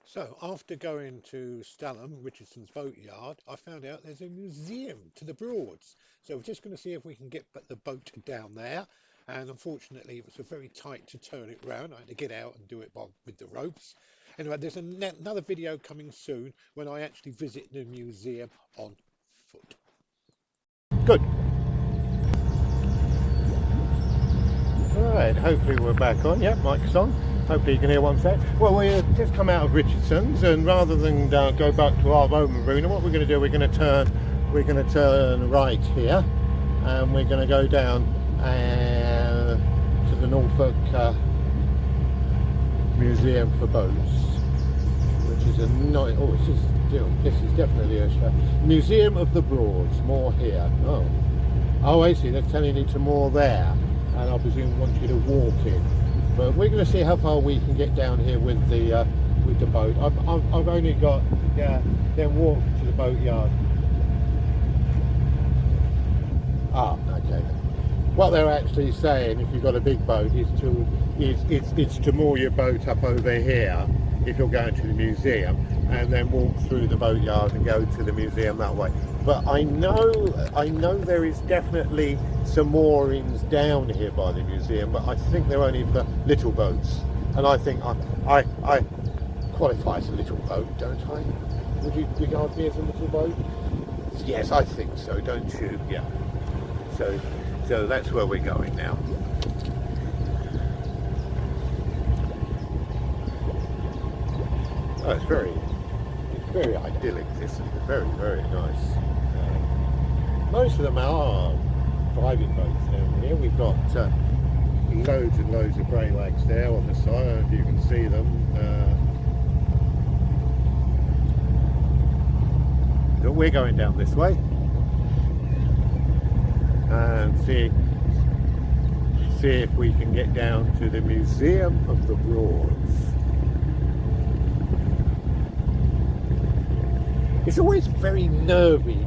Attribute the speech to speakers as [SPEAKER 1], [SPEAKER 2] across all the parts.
[SPEAKER 1] So, after going to Stalham, Richardson's boatyard, I found out there's a museum to the Broads. So, we're just going to see if we can get the boat down there. And unfortunately, it was very tight to turn it round. I had to get out and do it with the ropes. Anyway, there's another video coming soon when I actually visit the museum on foot.
[SPEAKER 2] Good. Right, hopefully we're back on. Yep, mic's on. Hopefully you can hear what I'm saying. Well, we've just come out of Richardson's, and rather than go back to our own marina, what we're going to do, we're going to turn right here, and we're going to go down to the Norfolk Museum for Boats, which is a nice. Oh, this is definitely a show. Museum of the Broads. More here. Oh, I see. They're telling you to more there, and I presume want you to walk in. But we're going to see how far we can get down here with the boat. I've only got then walk to the boatyard. Okay. What they're actually saying, if you've got a big boat, is to moor your boat up over here if you're going to the museum, and then walk through the boatyard and go to the museum that way. But I know there is definitely some moorings down here by the museum, but I think they're only for little boats, and I think I qualify as a little boat, don't I? Would you regard me as a little boat? Yes, I think so, don't you? Yeah. So that's where we're going now. Oh, it's very idyllic. This is very, very nice. Most of them are private boats down here. We've got loads and loads of greylags there on the side. I don't know if you can see them. But we're going down this way and see if we can get down to the Museum of the Broads. It's always very nervy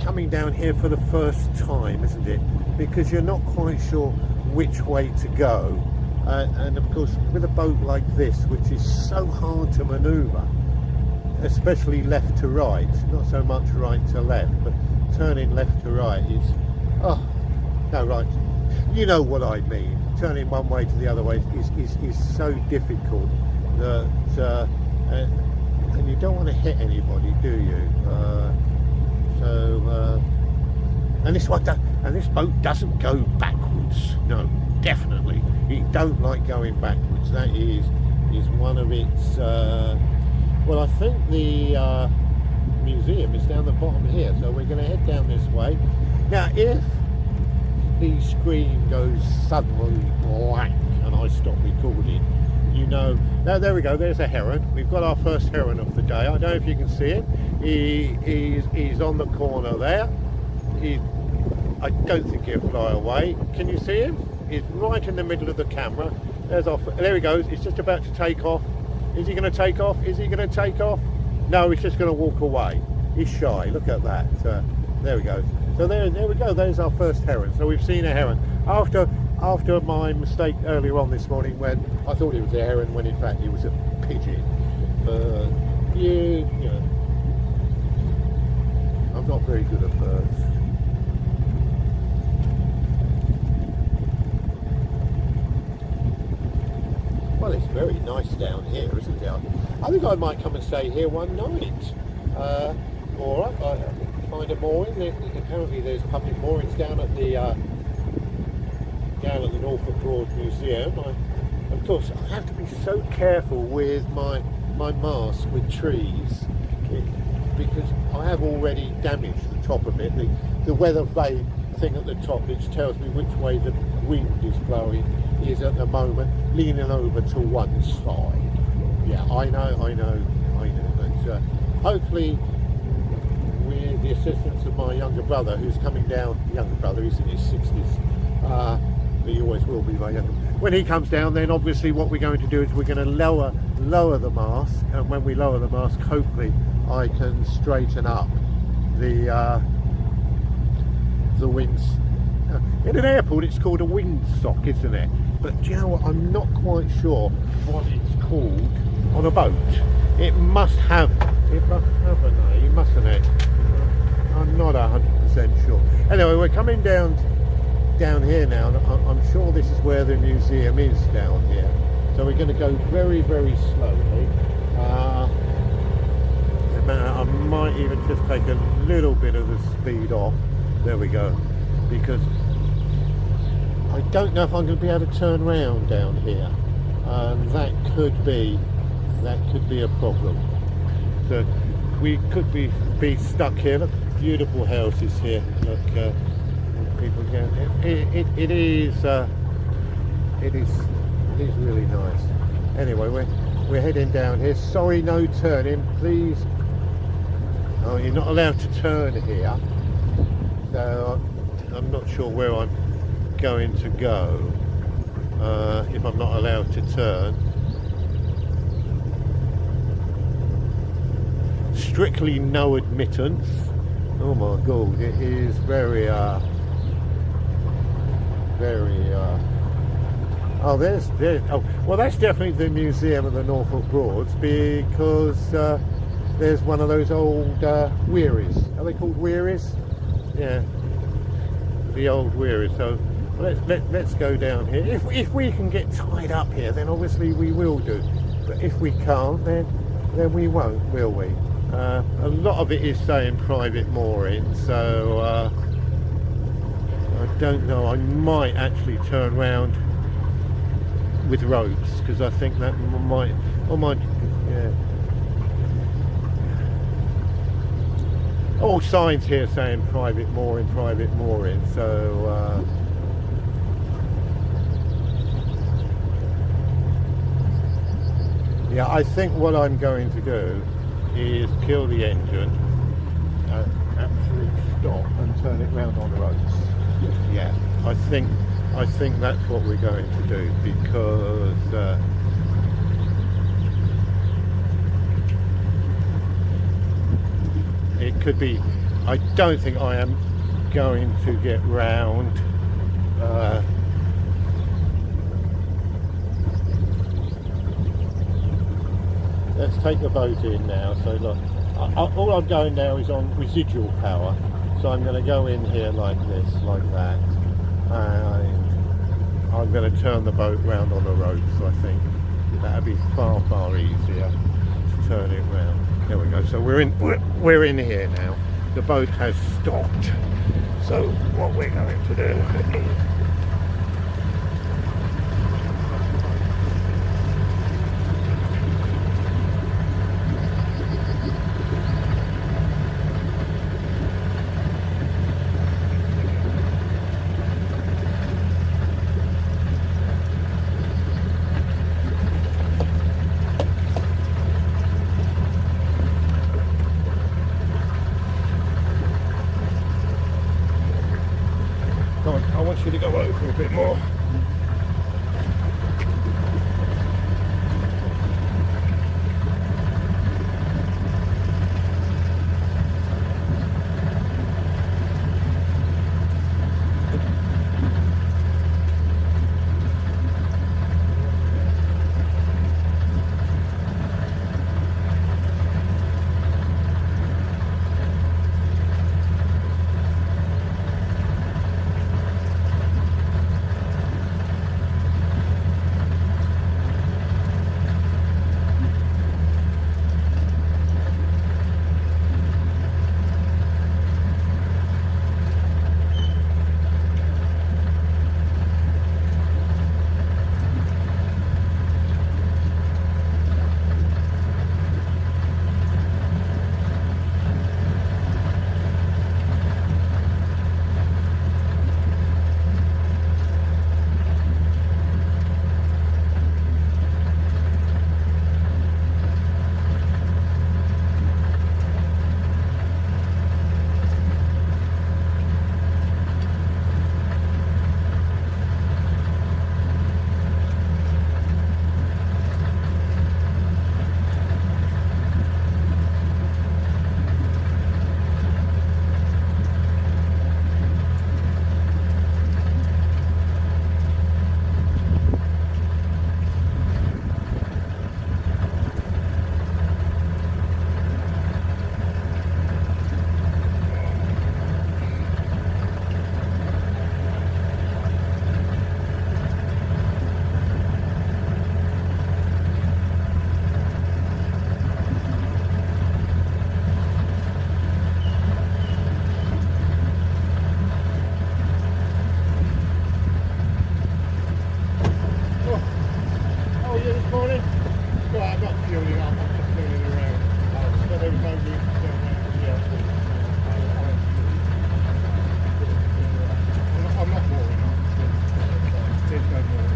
[SPEAKER 2] coming down here for the first time, isn't it? Because you're not quite sure which way to go. And of course, with a boat like this, which is so hard to manoeuvre, especially left to right, not so much right to left, but turning left to right is, right. You know what I mean. Turning one way to the other way is so difficult that, and you don't want to hit anybody, do you? And this boat doesn't go backwards. No, definitely. It don't like going backwards. That is one of its. Well, I think the museum is down the bottom here, so we're going to head down this way. Now, if the screen goes suddenly blank and I stop recording, you know, now there we go, there's a heron. We've got our first heron of the day. I don't know if you can see it. He's on the corner there. I don't think he'll fly away. Can you see him? He's right in the middle of the camera. There he goes. He's just about to take off. Is he going to take off? Is he going to take off? No, he's just going to walk away. He's shy. Look at that. There we go. So there we go. There's our first heron. So we've seen a heron. After my mistake earlier on this morning, when I thought it was a heron, when in fact it was a pigeon. You know, I'm not very good at birds. Well, it's very nice down here, isn't it? I think I might come and stay here one night. Or find a mooring. Apparently there's public moorings down at the Norfolk Broad Museum. Of course, I have to be so careful with my mast with trees, because I have already damaged the top of it. The weather vane thing at the top, which tells me which way the wind is blowing, is at the moment leaning over to one side. Yeah, I know. But hopefully, with the assistance of my younger brother, who's coming down, he's in his 60s, he always will be my younger. When he comes down, then obviously what we're going to do is we're going to lower the mast, and when we lower the mast, hopefully I can straighten up the wings. In an airport it's called a windsock, isn't it? But do you know what, I'm not quite sure what it's called on a boat. It must have an A. You mustn't it? I'm not 100% sure. Anyway, we're coming down here now, and I'm sure this is where the museum is down here. So we're going to go very, very slowly. I might even just take a little bit of the speed off. There we go. Because I don't know if I'm going to be able to turn around down here. That could be a problem. So we could be stuck here. Look, beautiful houses here. Look, people down here. It is really nice. Anyway, we're heading down here. Sorry, no turning, please. Oh, you're not allowed to turn here. So I'm not sure where I'm going to go if I'm not allowed to turn. Strictly no admittance. Oh my god, it is very oh, there's oh, well, that's definitely the Museum of the Norfolk Broads, because there's one of those old wherries. Are they called wherries? Yeah, the old wherries. So let's go down here. If we can get tied up here, then obviously we will do. But if we can't, then we won't, will we? A lot of it is saying private mooring, so I don't know. I might actually turn round with ropes, because I think that might, yeah. All signs here saying private mooring, so yeah, I think what I'm going to do is kill the engine, actually stop and turn it round on the ropes. Yeah, I think that's what we're going to do, because it could be, I don't think I am going to get round let's take the boat in now. So look, all I'm going now is on residual power, so I'm going to go in here like this, like that, and I'm going to turn the boat round on the ropes. I think that'd be far easier to turn it round. There we go. So we're in here now. The boat has stopped. So what we're going to do is I want you to go over a bit more. I'm not boring up. There's no more.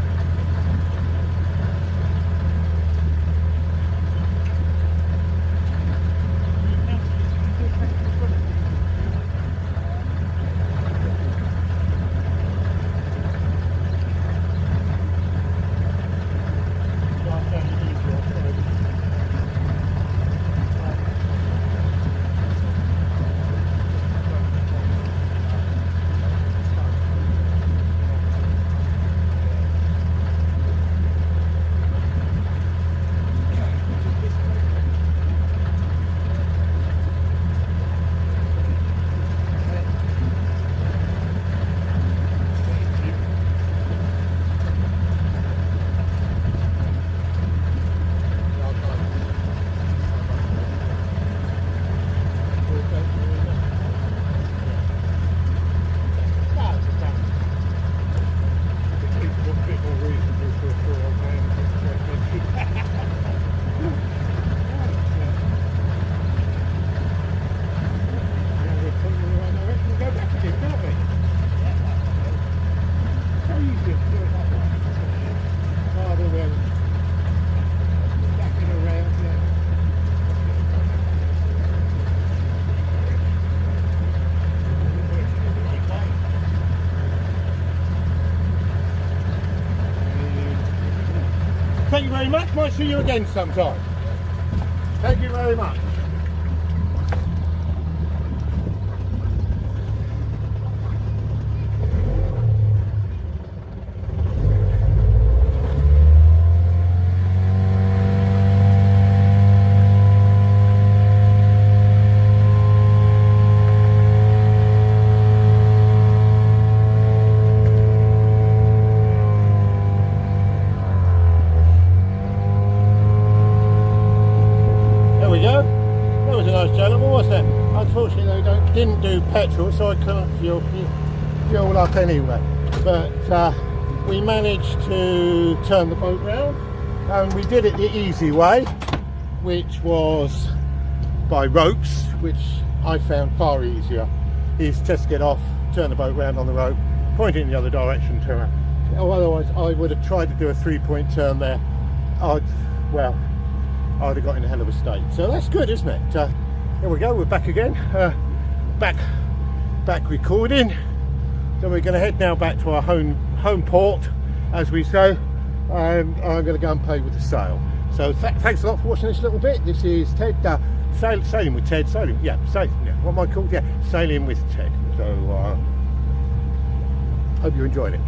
[SPEAKER 2] Thank you very much. Might see you again sometime. Thank you very much. There we go. That was a nice gentleman, wasn't it? Unfortunately, they didn't do petrol, so I couldn't fuel up anyway. But we managed to turn the boat round, and we did it the easy way, which was by ropes, which I found far easier. Is just get off, turn the boat round on the rope, point it in the other direction, turn around. Otherwise, I would have tried to do a 3-point turn there. I'd have got in a hell of a state. So that's good, isn't it? Here we go, we're back again. Back recording. So we're going to head now back to our home port, as we say, and I'm going to go and play with the sail. So thanks a lot for watching this little bit. This is Ted, sailing with Ted, what am I called? Yeah, sailing with Ted. So hope you enjoyed it.